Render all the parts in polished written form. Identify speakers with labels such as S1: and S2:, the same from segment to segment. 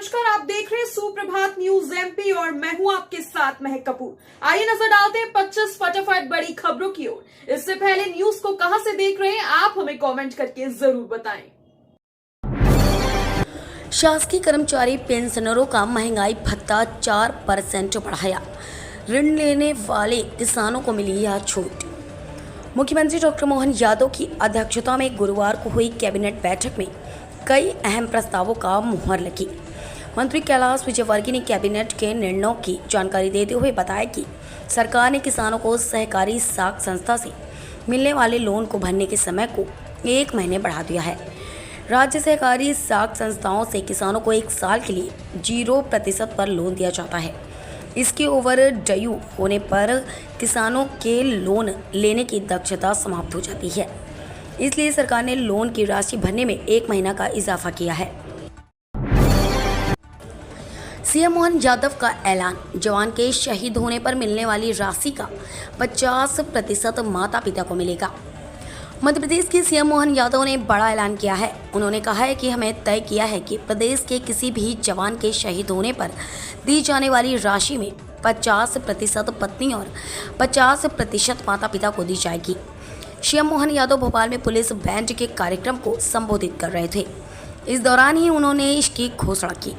S1: नमस्कार, आप देख रहे हैं सुप्रभात न्यूज एमपी और मैं हूं आपके साथ महक कपूर। आइए नजर डालते हैं 25 फटाफट बड़ी खबरों की ओर। इससे पहले न्यूज को कहां से देख रहे हैं आप हमें कमेंट करके जरूर बताएं।
S2: शासकीय कर्मचारी पेंशनरों का महंगाई भत्ता 4% बढ़ाया। ऋण लेने वाले किसानों को मिली यह छूट। मुख्यमंत्री डॉक्टर मोहन यादव की अध्यक्षता में गुरुवार को हुई कैबिनेट बैठक में कई अहम प्रस्तावों का मुहर लगी। मंत्री कैलाश विजयवर्गीय ने कैबिनेट के निर्णयों की जानकारी देते हुए बताया कि सरकार ने किसानों को सहकारी साख संस्था से मिलने वाले लोन को भरने के समय को 1 महीने बढ़ा दिया है। राज्य सहकारी साख संस्थाओं से किसानों को 1 साल के लिए 0% पर लोन दिया जाता है। इसके ओवर ड्यू होने पर किसानों के लोन लेने की दक्षता समाप्त हो जाती है। इसलिए सरकार ने लोन की राशि भरने में 1 महीना का इजाफा किया है। सीएम मोहन यादव का ऐलान, जवान के शहीद होने पर मिलने वाली राशि का 50% माता पिता को मिलेगा। मध्य प्रदेश के सीएम मोहन यादव ने बड़ा ऐलान किया है। उन्होंने कहा है कि हमें तय किया है कि प्रदेश के किसी भी जवान के शहीद होने पर दी जाने वाली राशि में 50% पत्नी और 50% माता पिता को दी जाएगी। सीएम मोहन यादव भोपाल में पुलिस बैंड के कार्यक्रम को संबोधित कर रहे थे। इस दौरान ही उन्होंने इसकी घोषणा की।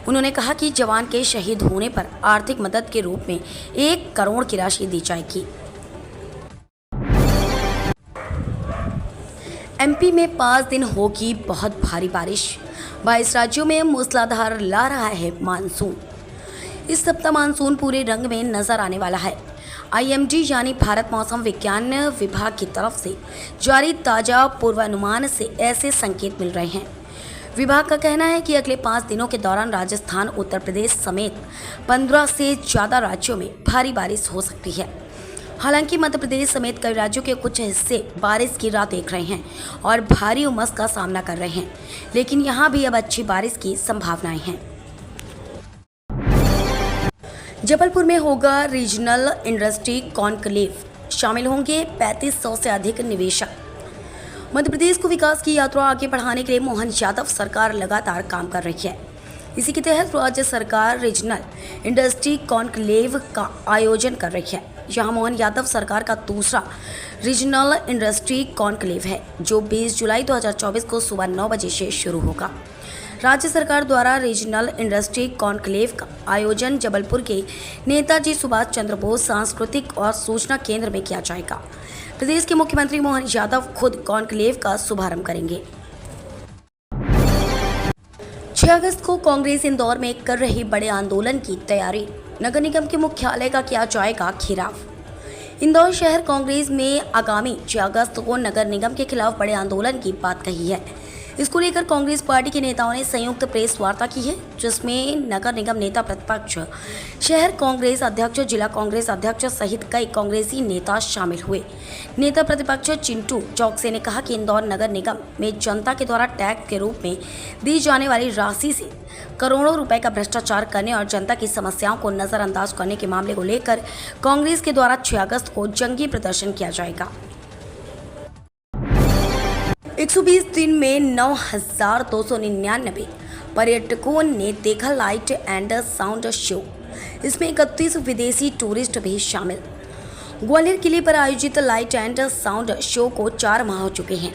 S2: उन्होंने कहा कि जवान के शहीद होने पर आर्थिक मदद के रूप में 1 करोड़ की राशि दी जाएगी। एमपी में 5 दिन होगी बहुत भारी बारिश। 22 राज्यों में मूसलाधार ला रहा है मानसून। इस सप्ताह मानसून पूरे रंग में नजर आने वाला है। आईएमडी यानी भारत मौसम विज्ञान विभाग की तरफ से जारी ताजा पूर्वानुमान से ऐसे संकेत मिल रहे हैं। विभाग का कहना है कि अगले 5 दिनों के दौरान राजस्थान, उत्तर प्रदेश समेत 15 से ज़्यादा राज्यों में भारी बारिश हो सकती है। हालांकि मध्य प्रदेश समेत कई राज्यों के कुछ हिस्से बारिश की राह देख रहे हैं और भारी उमस का सामना कर रहे हैं, लेकिन यहाँ भी अब अच्छी बारिश की संभावनाएं हैं। जबलपुर में होगा रीजनल इंडस्ट्री कॉन्क्लेव, शामिल होंगे 3500 से अधिक निवेशक। मध्य प्रदेश को विकास की यात्रा आगे बढ़ाने के लिए मोहन यादव सरकार लगातार काम कर रही है। इसी के तहत राज्य सरकार रीजनल इंडस्ट्री कॉन्क्लेव का आयोजन कर रही है। यहाँ मोहन यादव सरकार का दूसरा रीजनल इंडस्ट्री कॉन्क्लेव है, जो 20 जुलाई 2024 को सुबह 9 बजे से शुरू होगा। राज्य सरकार द्वारा रीजनल इंडस्ट्री कॉन्क्लेव का आयोजन जबलपुर के नेताजी सुभाष चंद्र बोस सांस्कृतिक और सूचना केंद्र में किया जाएगा। प्रदेश के मुख्यमंत्री मोहन यादव खुद कॉन्क्लेव का शुभारंभ करेंगे। 6 अगस्त को कांग्रेस इंदौर में कर रही बड़े आंदोलन की तैयारी। नगर निगम के मुख्यालय का किया जाएगा घेराव। इंदौर शहर कांग्रेस में आगामी 6 अगस्त को नगर निगम के खिलाफ बड़े आंदोलन की बात कही है। इसको लेकर कांग्रेस पार्टी के नेताओं ने संयुक्त प्रेस वार्ता की है, जिसमें नगर निगम नेता प्रतिपक्ष, शहर कांग्रेस अध्यक्ष, जिला कांग्रेस अध्यक्ष सहित कई कांग्रेसी नेता शामिल हुए। नेता प्रतिपक्ष चिंटू चौकसे ने कहा कि इंदौर नगर निगम में जनता के द्वारा टैक्स के रूप में दी जाने वाली राशि से करोड़ों रुपए का भ्रष्टाचार करने और जनता की समस्याओं को नजरअंदाज करने के मामले को लेकर कांग्रेस के द्वारा 6 अगस्त को जंगी प्रदर्शन किया जाएगा। 120 दिन में 9,299 पर्यटकों ने देखा लाइट एंड साउंड शो। इसमें 31 विदेशी टूरिस्ट भी शामिल। ग्वालियर किले पर आयोजित लाइट एंड साउंड शो को 4 माह हो चुके हैं।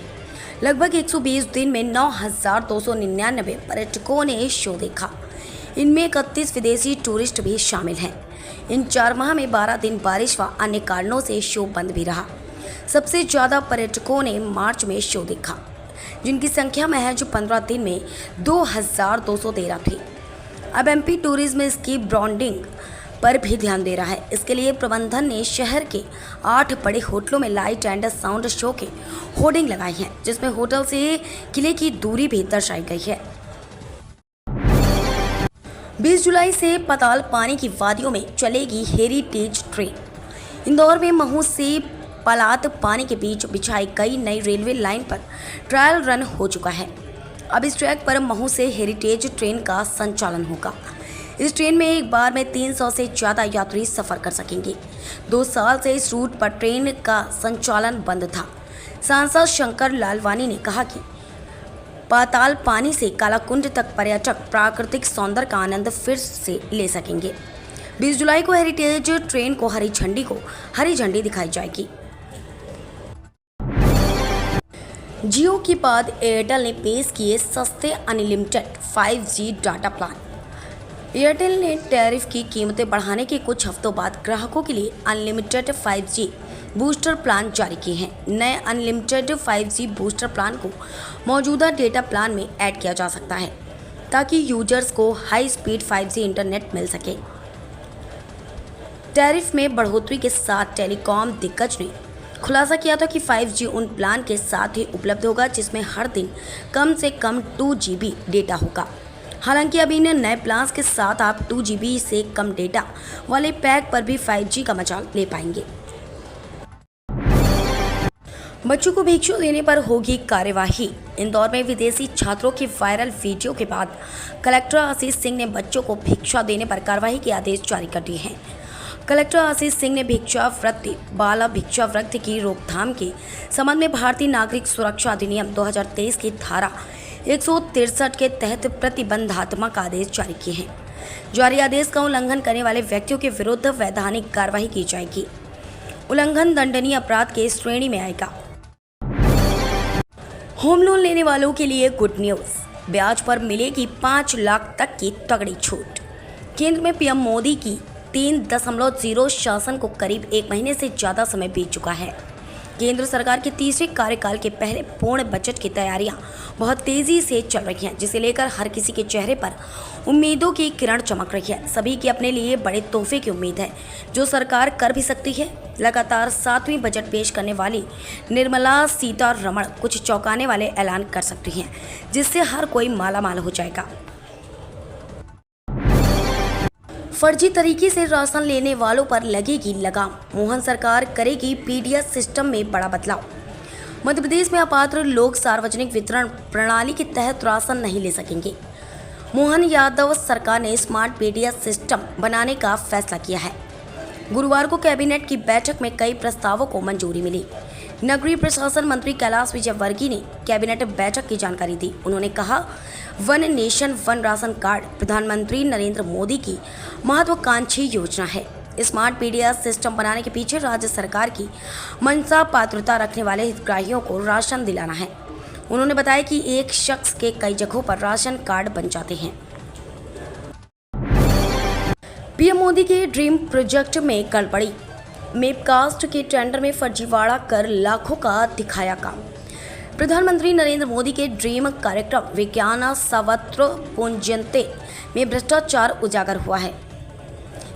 S2: लगभग 120 दिन में 9,299 पर्यटकों ने शो देखा। इनमें 31 विदेशी टूरिस्ट भी शामिल हैं। इन 4 माह में 12 दिन बारिश व अन्य कारणों से शो बंद भी रहा। सबसे ज़्यादा पर्यटकों ने मार्च में शो देखा, जिनकी संख्या महज 15 दिन में 2,213 थी। अब एमपी टूरिज्म इसकी ब्रांडिंग पर भी ध्यान दे रहा है। इसके लिए प्रबंधन ने शहर के 8 बड़े होटलों में लाइट एंड साउंड शो के होर्डिंग लगाई हैं, जिसमें होटल से किले की दूरी भी दर्शाई गई है। 20 जुलाई से पाताल पानी की वादियों में चलेगी हेरिटेज ट्रेन। इंदौर में महू से पलात पानी के बीच बिछाई गई नई रेलवे लाइन पर ट्रायल रन हो चुका है। अब इस ट्रैक पर महू से हेरिटेज ट्रेन का संचालन होगा। इस ट्रेन में एक बार में 300 से ज़्यादा यात्री सफ़र कर सकेंगे। 2 साल से इस रूट पर ट्रेन का संचालन बंद था। सांसद शंकर लालवानी ने कहा कि पाताल पानी से कालाकुंड तक पर्यटक प्राकृतिक सौंदर्य का आनंद फिर से ले सकेंगे। 20 जुलाई को हेरिटेज ट्रेन को हरी झंडी दिखाई जाएगी। जियो के बाद एयरटेल ने पेश किए सस्ते unlimited 5G data plan. Airtel ने टैरिफ की कीमतें बढ़ाने के कुछ हफ्तों बाद ग्राहकों के लिए अनलिमिटेड 5G बूस्टर प्लान जारी किए हैं। नए अनलिमिटेड 5G बूस्टर प्लान को मौजूदा डेटा प्लान में ऐड किया जा सकता है ताकि यूजर्स को हाई स्पीड 5G इंटरनेट मिल सके। टैरिफ में बढ़ोतरी के साथ टेलीकॉम दिग्गज ने खुलासा किया था कि 5G उन प्लान के साथ ही उपलब्ध होगा जिसमें हर दिन कम से कम 2 GB डेटा होगा। हालांकि अभी इन नए प्लान्स के साथ आप 2 GB से कम डेटा वाले पैक पर भी 5G का मजा ले पाएंगे। बच्चों को भिक्षु देने पर होगी कार्यवाही। इंदौर में विदेशी छात्रों की वायरल वीडियो के बाद कलेक्टर आशीष सिंह ने बच्चों को भिक्षा देने पर कार्रवाई के आदेश जारी कर दिए हैं। कलेक्टर आशीष सिंह ने भिक्षावृत्ति बाल भिक्षावृत्ति की रोकथाम के संबंध में भारतीय नागरिक सुरक्षा अधिनियम 2023 की धारा 163 के तहत प्रतिबंधात्मक आदेश जारी किए हैं। जारी आदेश का उल्लंघन करने वाले व्यक्तियों के विरुद्ध वैधानिक कार्रवाई की जाएगी। उल्लंघन दंडनीय अपराध के श्रेणी में आएगा। होम लोन लेने वालों के लिए गुड न्यूज, ब्याज पर मिलेगी 5 लाख तक की तगड़ी छूट। केंद्र में पीएम मोदी की 3.0 शासन को करीब 1 महीने से ज़्यादा समय बीत चुका है। केंद्र सरकार के तीसरे कार्यकाल के पहले पूर्ण बजट की तैयारियां बहुत तेजी से चल रही हैं, जिसे लेकर हर किसी के चेहरे पर उम्मीदों की किरण चमक रही है। सभी की अपने लिए बड़े तोहफे की उम्मीद है जो सरकार कर भी सकती है। लगातार 7वीं बजट पेश करने वाली निर्मला सीतारमण कुछ चौंकाने वाले ऐलान कर सकती हैं, जिससे हर कोई मालामाल हो जाएगा। फर्जी तरीके से राशन लेने वालों पर लगेगी लगाम, मोहन सरकार करेगी पीडीएस सिस्टम में बड़ा बदलाव। मध्य प्रदेश में अपात्र लोग सार्वजनिक वितरण प्रणाली के तहत राशन नहीं ले सकेंगे। मोहन यादव सरकार ने स्मार्ट पीडीएस सिस्टम बनाने का फैसला किया है। गुरुवार को कैबिनेट की बैठक में कई प्रस्तावों को मंजूरी मिली। नगरीय प्रशासन मंत्री कैलाश विजयवर्गीय ने कैबिनेट बैठक की जानकारी दी। उन्होंने कहा, one nation one ration card प्रधानमंत्री नरेंद्र मोदी की महत्वाकांक्षी योजना है। स्मार्ट पीडीएस सिस्टम बनाने के पीछे राज्य सरकार की मंशा पात्रता रखने वाले हितग्राहियों को राशन दिलाना है। उन्होंने बताया कि एक शख्स के कई जगहों पर राशन कार्ड बन जाते हैं। पीएम मोदी के ड्रीम प्रोजेक्ट में गड़बड़ी, मेपकास्ट के टेंडर में फर्जीवाड़ा कर लाखों का दिखाया काम। प्रधानमंत्री नरेंद्र मोदी के ड्रीम कार्यक्रम विज्ञान सर्वत्र पूंजयन्ते में भ्रष्टाचार उजागर हुआ है।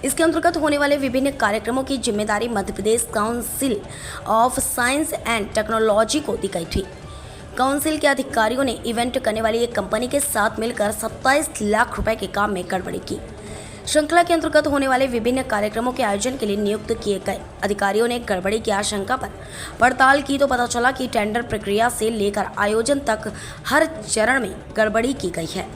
S2: इसके अंतर्गत होने वाले विभिन्न कार्यक्रमों की जिम्मेदारी Madhya Pradesh council of science and technology को दी गई थी। काउंसिल के अधिकारियों ने इवेंट करने वाली एक कंपनी के साथ मिलकर 27 लाख रुपए के काम में गड़बड़ी की। श्रृंखला के अंतर्गत होने वाले विभिन्न कार्यक्रमों के आयोजन के लिए नियुक्त किए गए अधिकारियों ने गड़बड़ी की आशंका पर पड़ताल की तो पता चला कि टेंडर प्रक्रिया से लेकर आयोजन तक हर चरण में गड़बड़ी की गई है।